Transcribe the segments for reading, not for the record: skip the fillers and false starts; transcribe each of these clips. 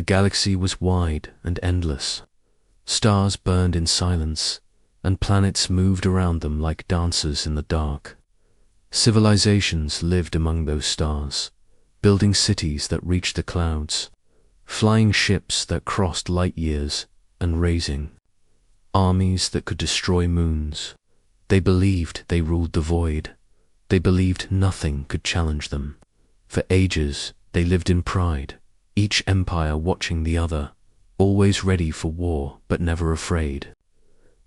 The galaxy was wide and endless. Stars burned in silence, and planets moved around them like dancers in the dark. Civilizations lived among those stars, building cities that reached the clouds, flying ships that crossed light years, and raising armies that could destroy moons. They believed they ruled the void. They believed nothing could challenge them. For ages, they lived in pride, each empire watching the other, always ready for war but never afraid.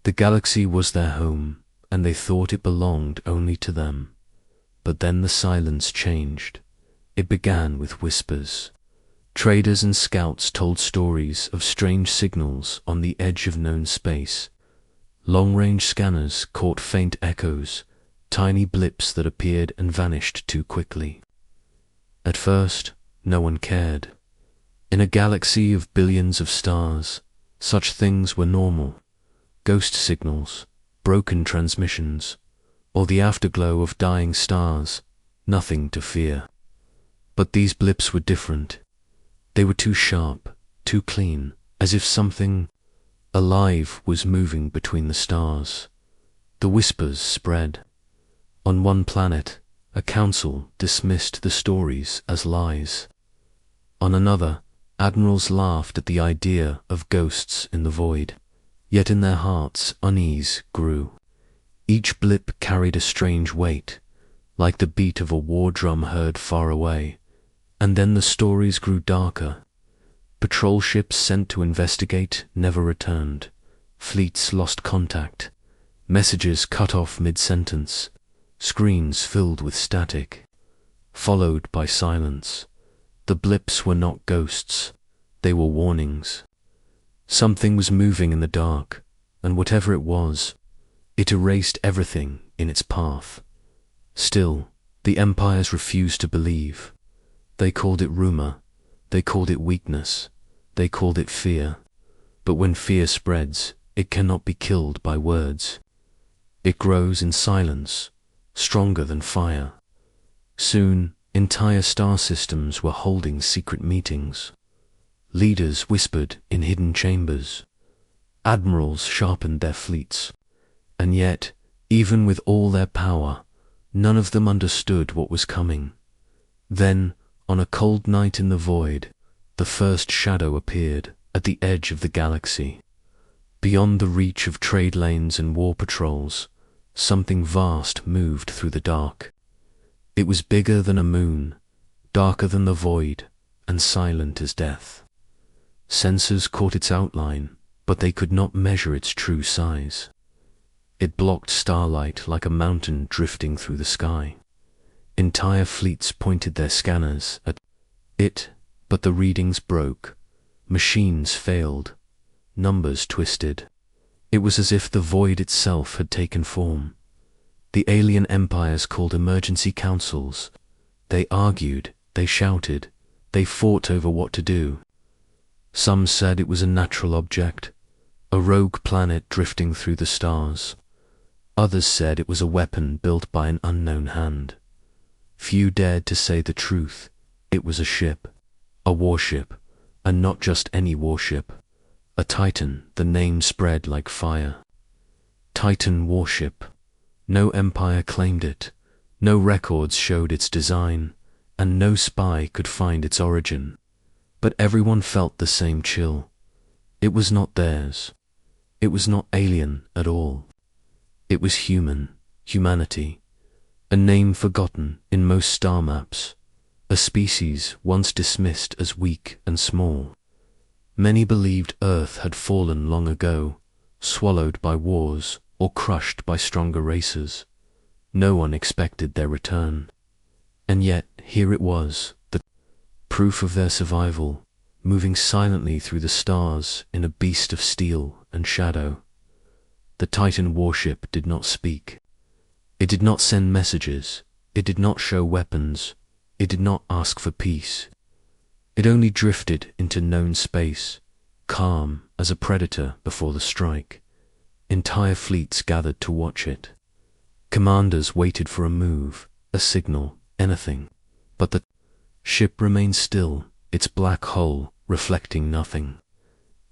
The galaxy was their home, and they thought it belonged only to them. But then the silence changed. It began with whispers. Traders and scouts told stories of strange signals on the edge of known space. Long-range scanners caught faint echoes, tiny blips that appeared and vanished too quickly. At first, no one cared. In a galaxy of billions of stars, such things were normal. Ghost signals, broken transmissions, or the afterglow of dying stars, nothing to fear. But these blips were different. They were too sharp, too clean, as if something alive was moving between the stars. The whispers spread. On one planet, a council dismissed the stories as lies. On another, admirals laughed at the idea of ghosts in the void. Yet in their hearts unease grew. Each blip carried a strange weight, like the beat of a war drum heard far away. And then the stories grew darker. Patrol ships sent to investigate never returned. Fleets lost contact. Messages cut off mid-sentence. Screens filled with static, followed by silence. The blips were not ghosts. They were warnings. Something was moving in the dark, and whatever it was, it erased everything in its path. Still, the empires refused to believe. They called it rumor. They called it weakness. They called it fear. But when fear spreads, it cannot be killed by words. It grows in silence, stronger than fire. Soon, entire star systems were holding secret meetings. Leaders whispered in hidden chambers. Admirals sharpened their fleets. And yet, even with all their power, none of them understood what was coming. Then, on a cold night in the void, the first shadow appeared at the edge of the galaxy. Beyond the reach of trade lanes and war patrols, something vast moved through the dark. It was bigger than a moon, darker than the void, and silent as death. Sensors caught its outline, but they could not measure its true size. It blocked starlight like a mountain drifting through the sky. Entire fleets pointed their scanners at it, but the readings broke. Machines failed. Numbers twisted. It was as if the void itself had taken form. The alien empires called emergency councils. They argued, they shouted, they fought over what to do. Some said it was a natural object, a rogue planet drifting through the stars. Others said it was a weapon built by an unknown hand. Few dared to say the truth. It was a ship, a warship, and not just any warship. A Titan, the name spread like fire. Titan Warship. No empire claimed it, no records showed its design, and no spy could find its origin. But everyone felt the same chill. It was not theirs. It was not alien at all. It was human, humanity, a name forgotten in most star maps, a species once dismissed as weak and small. Many believed Earth had fallen long ago, swallowed by wars or crushed by stronger races. No one expected their return. And yet here it was, the proof of their survival, moving silently through the stars in a beast of steel and shadow. The Titan Warship did not speak. It did not send messages. It did not show weapons. It did not ask for peace. It only drifted into known space, calm as a predator before the strike. Entire fleets gathered to watch it. Commanders waited for a move, a signal, anything. But the ship remained still, its black hull reflecting nothing,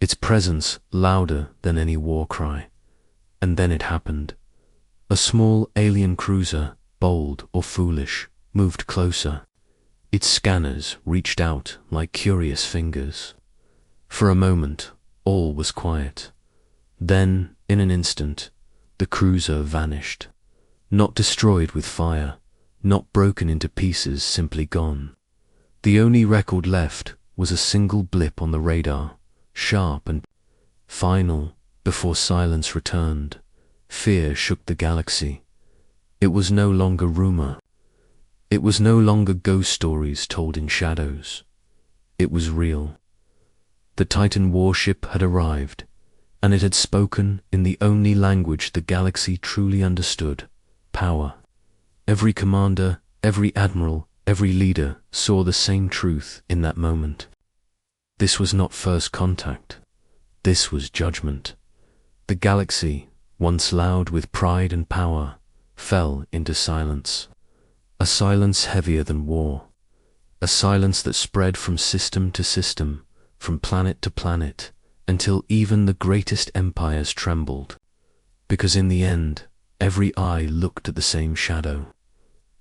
its presence louder than any war cry. And then it happened. A small alien cruiser, bold or foolish, moved closer. Its scanners reached out like curious fingers. For a moment, all was quiet. Then, in an instant, the cruiser vanished. Not destroyed with fire, not broken into pieces, simply gone. The only record left was a single blip on the radar, sharp and final. Before silence returned, fear shook the galaxy. It was no longer rumor. It was no longer ghost stories told in shadows. It was real. The Titan Warship had arrived, and it had spoken in the only language the galaxy truly understood: power. Every commander, every admiral, every leader saw the same truth in that moment. This was not first contact. This was judgment. The galaxy, once loud with pride and power, fell into silence. A silence heavier than war. A silence that spread from system to system, from planet to planet, until even the greatest empires trembled. Because in the end, every eye looked at the same shadow,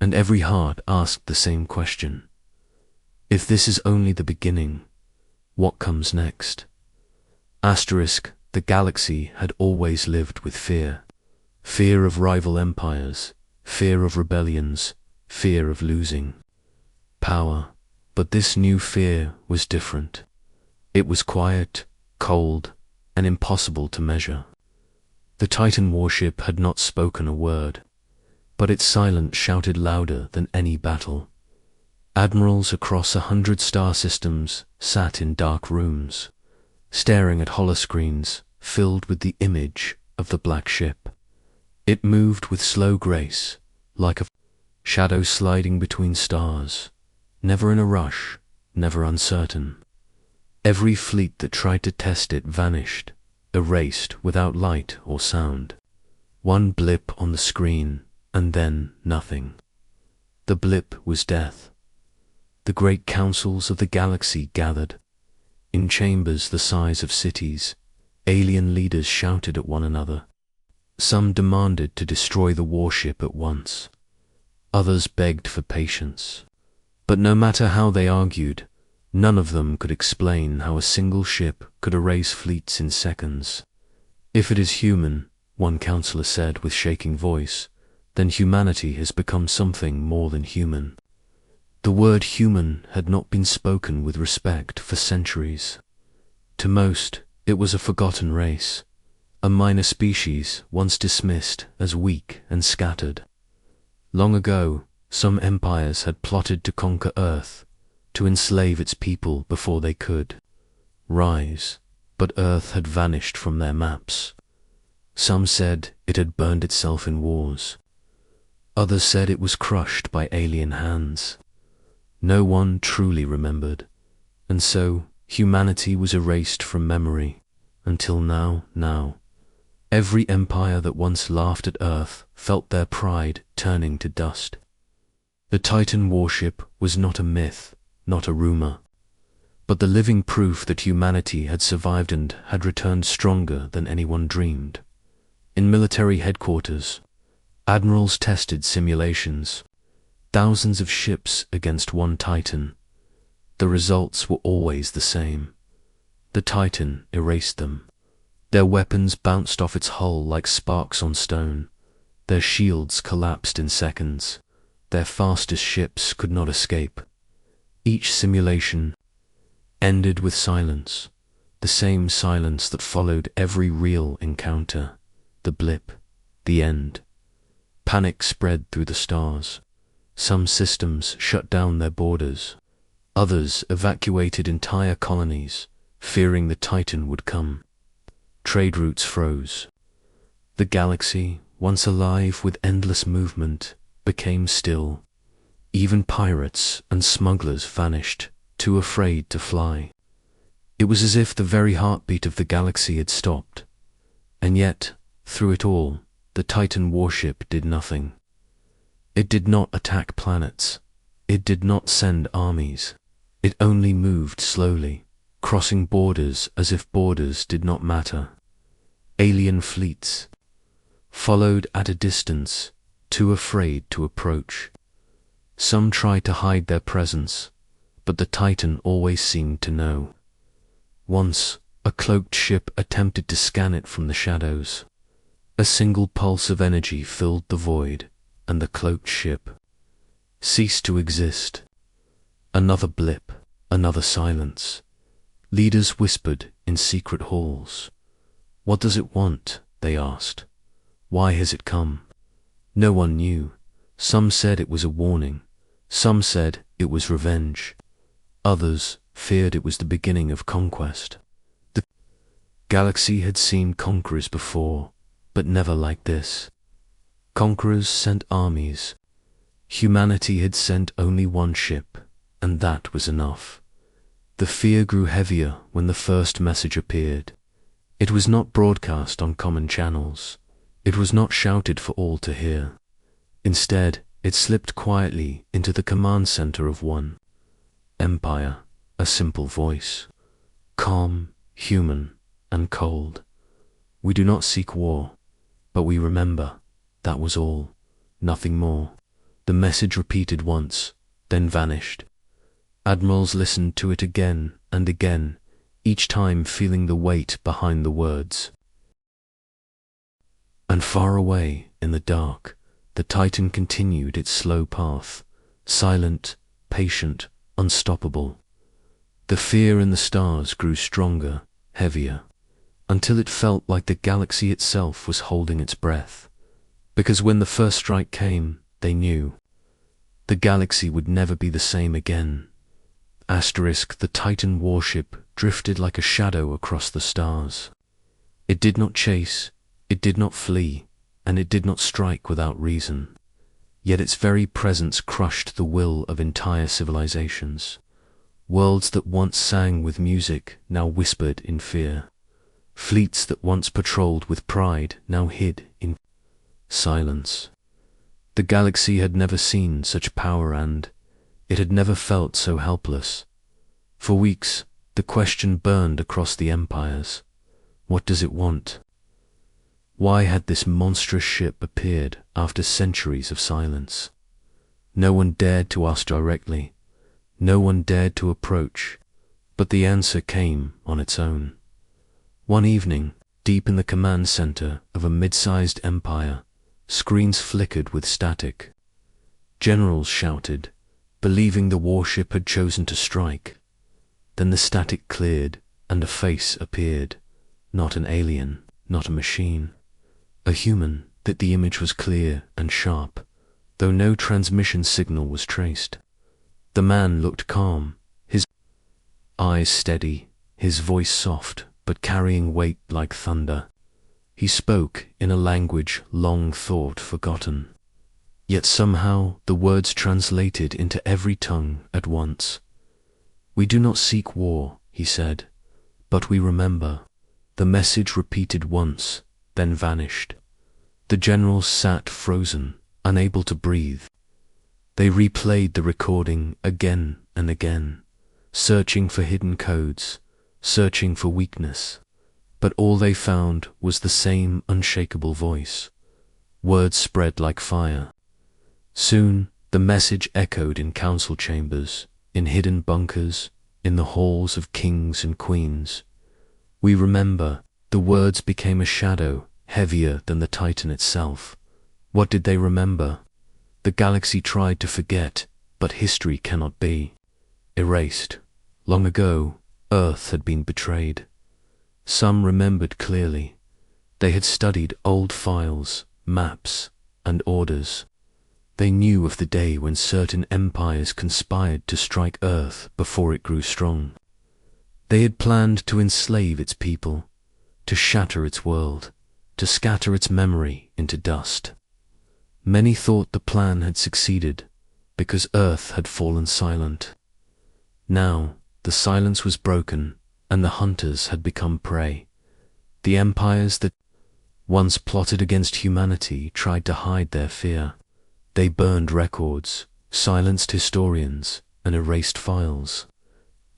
and every heart asked the same question. If this is only the beginning, what comes next? Asterisk, the galaxy had always lived with fear. Fear of rival empires, fear of rebellions, fear of losing power. But this new fear was different. It was quiet, cold, and impossible to measure. The Titan Warship had not spoken a word, but its silence shouted louder than any battle. Admirals across 100 star systems sat in dark rooms, staring at holoscreens filled with the image of the black ship. It moved with slow grace, like a shadow sliding between stars, never in a rush, never uncertain. Every fleet that tried to test it vanished, erased without light or sound. One blip on the screen, and then nothing. The blip was death. The great councils of the galaxy gathered. In chambers the size of cities, alien leaders shouted at one another. Some demanded to destroy the warship at once. Others begged for patience. But no matter how they argued, none of them could explain how a single ship could erase fleets in seconds. If it is human, one counselor said with shaking voice, then humanity has become something more than human. The word human had not been spoken with respect for centuries. To most, it was a forgotten race, a minor species once dismissed as weak and scattered. Long ago, some empires had plotted to conquer Earth, to enslave its people before they could rise, but Earth had vanished from their maps. Some said it had burned itself in wars. Others said it was crushed by alien hands. No one truly remembered, and so humanity was erased from memory, until now. Every empire that once laughed at Earth felt their pride turning to dust. The Titan Warship was not a myth, not a rumor, but the living proof that humanity had survived and had returned stronger than anyone dreamed. In military headquarters, admirals tested simulations, thousands of ships against one Titan. The results were always the same. The Titan erased them. Their weapons bounced off its hull like sparks on stone. Their shields collapsed in seconds. Their fastest ships could not escape. Each simulation ended with silence, the same silence that followed every real encounter. The blip, the end. Panic spread through the stars. Some systems shut down their borders. Others evacuated entire colonies, fearing the Titan would come. Trade routes froze. The galaxy, once alive with endless movement, became still. Even pirates and smugglers vanished, too afraid to fly. It was as if the very heartbeat of the galaxy had stopped. And yet, through it all, the Titan Warship did nothing. It did not attack planets. It did not send armies. It only moved slowly, crossing borders as if borders did not matter. Alien fleets followed at a distance, too afraid to approach. Some tried to hide their presence, but the Titan always seemed to know. Once, a cloaked ship attempted to scan it from the shadows. A single pulse of energy filled the void, and the cloaked ship ceased to exist. Another blip, another silence. Leaders whispered in secret halls. "What does it want?" they asked. "Why has it come?" No one knew. Some said it was a warning. Some said it was revenge. Others feared it was the beginning of conquest. The galaxy had seen conquerors before, but never like this. Conquerors sent armies. Humanity had sent only one ship, and that was enough. The fear grew heavier when the first message appeared. It was not broadcast on common channels. It was not shouted for all to hear. Instead, it slipped quietly into the command center of one empire, a simple voice, calm, human, and cold. "We do not seek war, but we remember." That was all, nothing more. The message repeated once, then vanished. Admirals listened to it again and again, each time feeling the weight behind the words. And far away, in the dark, the Titan continued its slow path, silent, patient, unstoppable. The fear in the stars grew stronger, heavier, until it felt like the galaxy itself was holding its breath. Because when the first strike came, they knew the galaxy would never be the same again. The Titan Warship drifted like a shadow across the stars. It did not chase, it did not flee, and it did not strike without reason. Yet its very presence crushed the will of entire civilizations. Worlds that once sang with music now whispered in fear. Fleets that once patrolled with pride now hid in silence. The galaxy had never seen such power, and it had never felt so helpless. For weeks, the question burned across the empires. What does it want? Why had this monstrous ship appeared after centuries of silence? No one dared to ask directly. No one dared to approach, but the answer came on its own. One evening, deep in the command center of a mid-sized empire, screens flickered with static. Generals shouted, believing the warship had chosen to strike. Then the static cleared, and a face appeared. Not an alien, not a machine. A human, that the image was clear and sharp, though no transmission signal was traced. The man looked calm, his eyes steady, his voice soft, but carrying weight like thunder. He spoke in a language long thought forgotten. Yet somehow the words translated into every tongue at once. "We do not seek war," he said, "but we remember." The message repeated once, then vanished. The generals sat frozen, unable to breathe. They replayed the recording again and again, searching for hidden codes, searching for weakness. But all they found was the same unshakable voice. Words spread like fire. Soon, the message echoed in council chambers, in hidden bunkers, in the halls of kings and queens. "We remember." The words became a shadow, heavier than the Titan itself. What did they remember? The galaxy tried to forget, but history cannot be erased. Long ago, Earth had been betrayed. Some remembered clearly. They had studied old files, maps, and orders. They knew of the day when certain empires conspired to strike Earth before it grew strong. They had planned to enslave its people, to shatter its world, to scatter its memory into dust. Many thought the plan had succeeded because Earth had fallen silent. Now, the silence was broken, and the hunters had become prey. The empires that once plotted against humanity tried to hide their fear. They burned records, silenced historians, and erased files.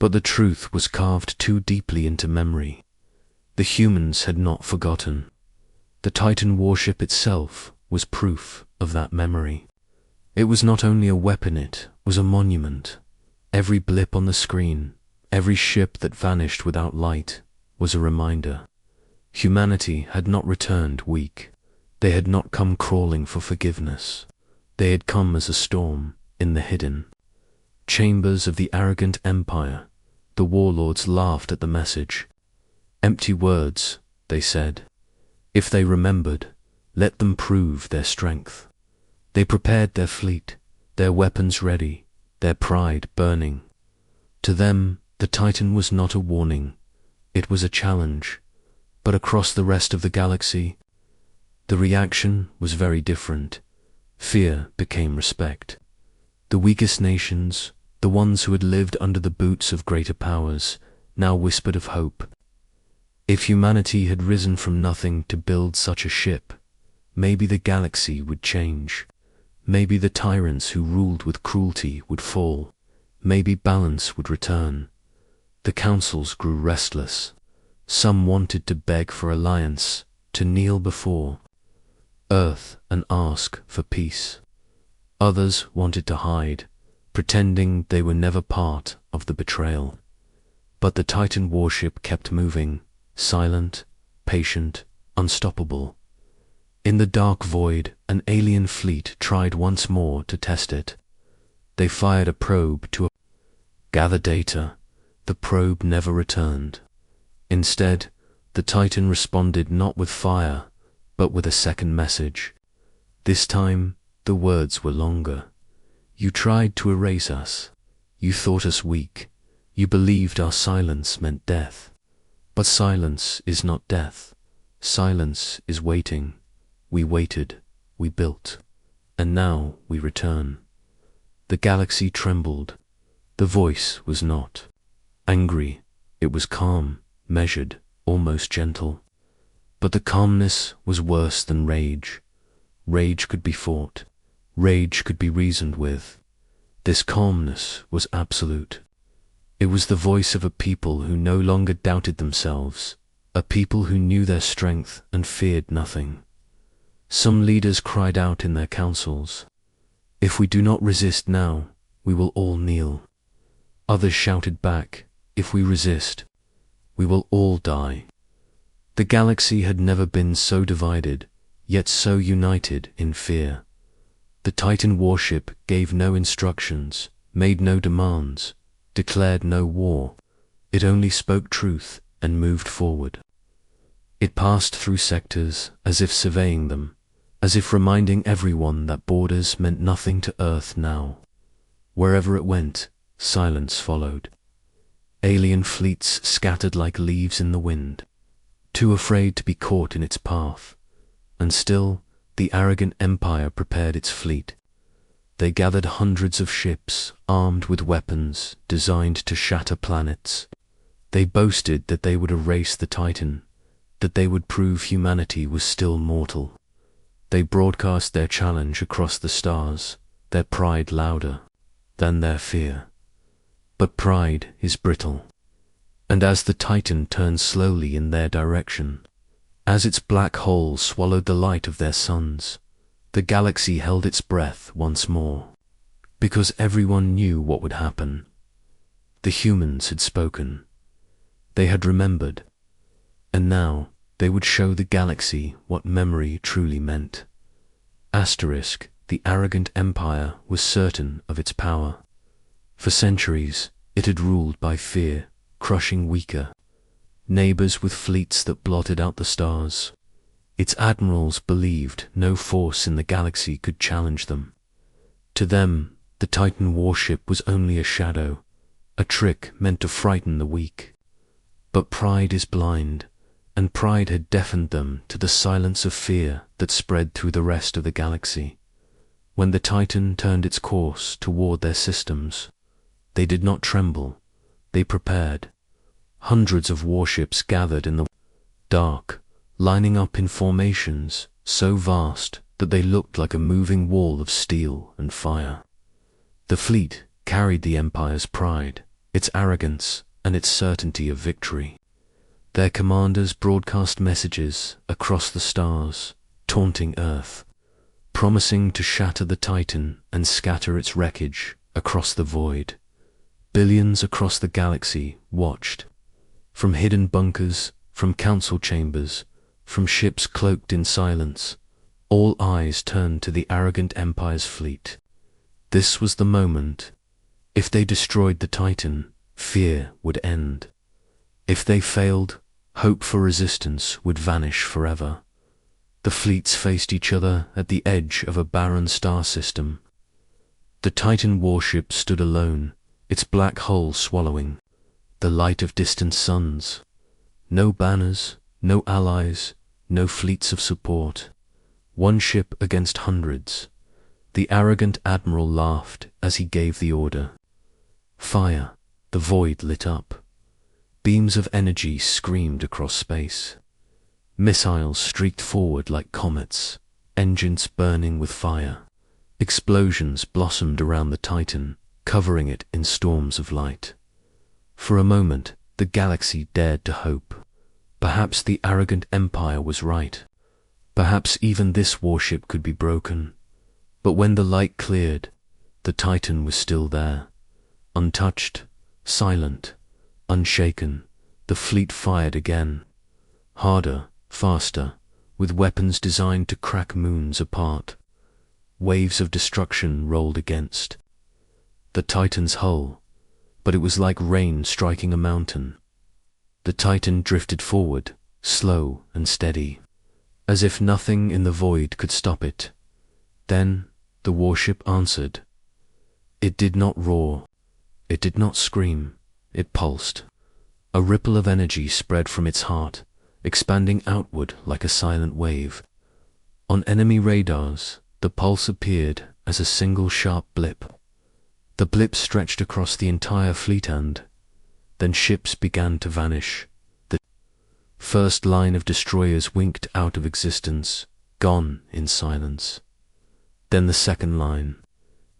But the truth was carved too deeply into memory. The humans had not forgotten. The Titan Warship itself was proof of that memory. It was not only a weapon, it was a monument. Every blip on the screen, every ship that vanished without light, was a reminder. Humanity had not returned weak. They had not come crawling for forgiveness. They had come as a storm in the hidden chambers of the arrogant empire. The warlords laughed at the message. Empty words, they said. If they remembered, let them prove their strength. They prepared their fleet, their weapons ready, their pride burning. To them, the Titan was not a warning. It was a challenge. But across the rest of the galaxy, the reaction was very different. Fear became respect. The weakest nations, the ones who had lived under the boots of greater powers, now whispered of hope. If humanity had risen from nothing to build such a ship, maybe the galaxy would change. Maybe the tyrants who ruled with cruelty would fall. Maybe balance would return. The councils grew restless. Some wanted to beg for alliance, to kneel before Earth and ask for peace. Others wanted to hide, pretending they were never part of the betrayal. But the Titan Warship kept moving, silent, patient, unstoppable. In the dark void, an alien fleet tried once more to test it. They fired a probe to gather data. The probe never returned. Instead, the Titan responded not with fire, but with a second message. This time, the words were longer. You tried to erase us. You thought us weak. You believed our silence meant death. But silence is not death. Silence is waiting. We waited, we built, and now we return. The galaxy trembled. The voice was not angry. It was calm, measured, almost gentle. But the calmness was worse than rage. Rage could be fought. Rage could be reasoned with. This calmness was absolute. It was the voice of a people who no longer doubted themselves, a people who knew their strength and feared nothing. Some leaders cried out in their councils, "If we do not resist now, we will all kneel." Others shouted back, "If we resist, we will all die." The galaxy had never been so divided, yet so united in fear. The Titan Warship gave no instructions, made no demands, declared no war. It only spoke truth and moved forward. It passed through sectors as if surveying them, as if reminding everyone that borders meant nothing to Earth now. Wherever it went, silence followed. Alien fleets scattered like leaves in the wind, too afraid to be caught in its path. And still, the arrogant empire prepared its fleet. They gathered hundreds of ships, armed with weapons designed to shatter planets. They boasted that they would erase the Titan, that they would prove humanity was still mortal. They broadcast their challenge across the stars, their pride louder than their fear. But pride is brittle. And as the Titan turned slowly in their direction, as its black hole swallowed the light of their suns, the galaxy held its breath once more, because everyone knew what would happen. The humans had spoken. They had remembered. And now they would show the galaxy what memory truly meant. Asterisk, the arrogant empire was certain of its power. For centuries, it had ruled by fear, crushing weaker neighbors with fleets that blotted out the stars. Its admirals believed no force in the galaxy could challenge them. To them, the Titan Warship was only a shadow, a trick meant to frighten the weak. But pride is blind, and pride had deafened them to the silence of fear that spread through the rest of the galaxy. When the Titan turned its course toward their systems, they did not tremble, they prepared. Hundreds of warships gathered in the dark, lining up in formations so vast that they looked like a moving wall of steel and fire. The fleet carried the Empire's pride, its arrogance, and its certainty of victory. Their commanders broadcast messages across the stars, taunting Earth, promising to shatter the Titan and scatter its wreckage across the void. Billions across the galaxy watched, from hidden bunkers, from council chambers, from ships cloaked in silence. All eyes turned to the arrogant Empire's fleet. This was the moment. If they destroyed the Titan, fear would end. If they failed, hope for resistance would vanish forever. The fleets faced each other at the edge of a barren star system. The Titan Warship stood alone, its black hull swallowing the light of distant suns. No banners, no allies, no fleets of support. One ship against hundreds. The arrogant admiral laughed as he gave the order. Fire. The void lit up. Beams of energy screamed across space. Missiles streaked forward like comets, engines burning with fire. Explosions blossomed around the Titan, covering it in storms of light. For a moment, the galaxy dared to hope. Perhaps the arrogant Empire was right. Perhaps even this warship could be broken. But when the light cleared, the Titan was still there. Untouched, silent, unshaken, the fleet fired again. Harder, faster, with weapons designed to crack moons apart. Waves of destruction rolled against the Titan's hull, but it was like rain striking a mountain. The Titan drifted forward, slow and steady, as if nothing in the void could stop it. Then the warship answered. It did not roar. It did not scream. It pulsed. A ripple of energy spread from its heart, expanding outward like a silent wave. On enemy radars, the pulse appeared as a single sharp blip. The blip stretched across the entire fleet and then ships began to vanish. The first line of destroyers winked out of existence, gone in silence. Then the second line.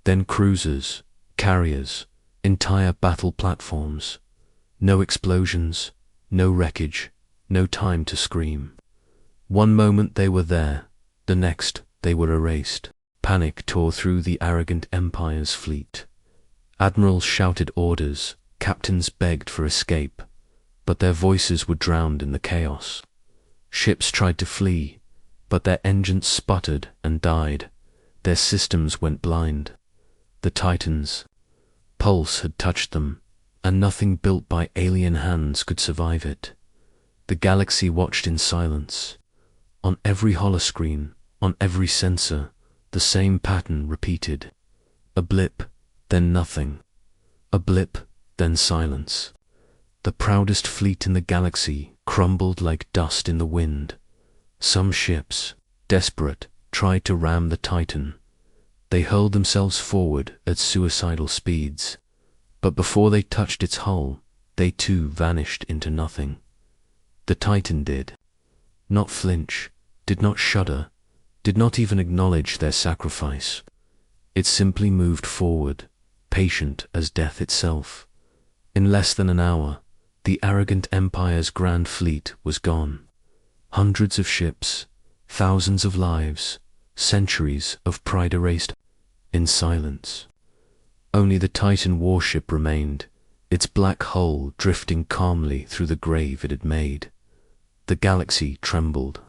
Then cruisers, carriers, entire battle platforms. No explosions, no wreckage, no time to scream. One moment they were there, the next they were erased. Panic tore through the arrogant Empire's fleet. Admirals shouted orders, captains begged for escape, but their voices were drowned in the chaos. Ships tried to flee, but their engines sputtered and died. Their systems went blind. The Titan's pulse had touched them, and nothing built by alien hands could survive it. The galaxy watched in silence. On every holoscreen, on every sensor, the same pattern repeated. A blip, then nothing. A blip, then silence. The proudest fleet in the galaxy crumbled like dust in the wind. Some ships, desperate, tried to ram the Titan. They hurled themselves forward at suicidal speeds, but before they touched its hull, they too vanished into nothing. The Titan did not flinch, did not shudder, did not even acknowledge their sacrifice. It simply moved forward, patient as death itself. In less than an hour, the arrogant Empire's grand fleet was gone. Hundreds of ships, thousands of lives, centuries of pride erased in silence. Only the Titan warship remained, its black hull drifting calmly through the grave it had made. The galaxy trembled.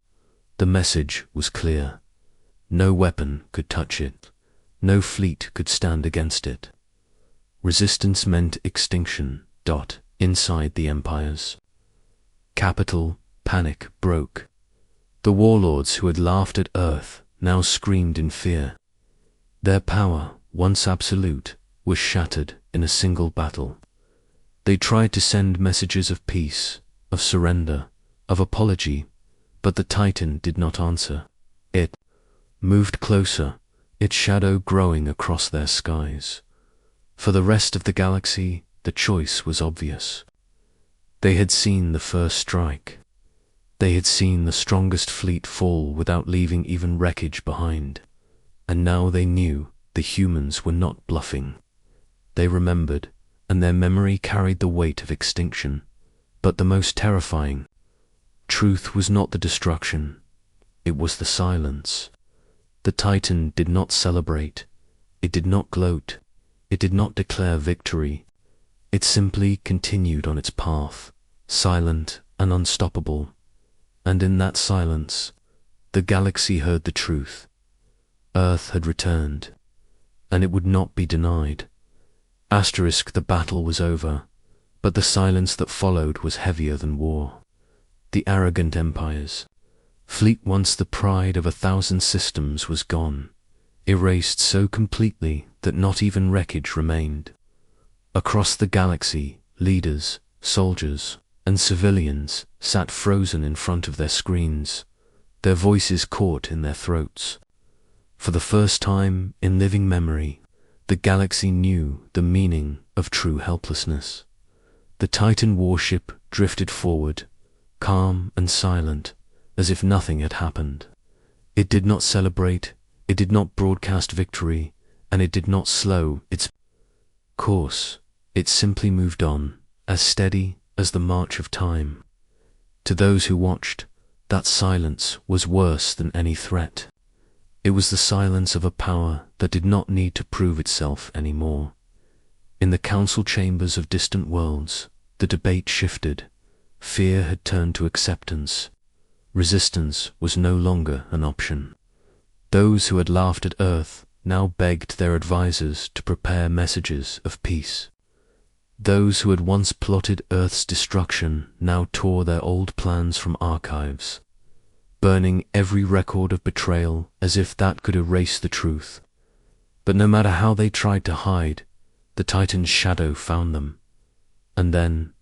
The message was clear. No weapon could touch it. No fleet could stand against it. Resistance meant extinction. Inside the empires. Capital panic broke. The warlords who had laughed at Earth now screamed in fear. Their power, once absolute, was shattered in a single battle. They tried to send messages of peace, of surrender, of apology, but the Titan did not answer. It moved closer, its shadow growing across their skies. For the rest of the galaxy, the choice was obvious. They had seen the first strike. They had seen the strongest fleet fall without leaving even wreckage behind. And now they knew the humans were not bluffing. They remembered, and their memory carried the weight of extinction. But the most terrifying truth was not the destruction, it was the silence. The Titan did not celebrate, it did not gloat, it did not declare victory. It simply continued on its path, silent and unstoppable. And in that silence, the galaxy heard the truth. Earth had returned, and it would not be denied. The battle was over, but the silence that followed was heavier than war. The arrogant empires, fleet once the pride of 1,000 systems, was gone, erased so completely that not even wreckage remained. Across the galaxy, leaders, soldiers, and civilians sat frozen in front of their screens, their voices caught in their throats. For the first time in living memory, the galaxy knew the meaning of true helplessness. The Titan Warship drifted forward, calm and silent, as if nothing had happened. It did not celebrate, it did not broadcast victory, and it did not slow its course. It simply moved on, as steady as the march of time. To those who watched, that silence was worse than any threat. It was the silence of a power that did not need to prove itself anymore. In the council chambers of distant worlds, the debate shifted. Fear had turned to acceptance. Resistance was no longer an option. Those who had laughed at Earth now begged their advisors to prepare messages of peace. Those who had once plotted Earth's destruction now tore their old plans from archives, burning every record of betrayal as if that could erase the truth. But no matter how they tried to hide, the Titan's shadow found them. And then,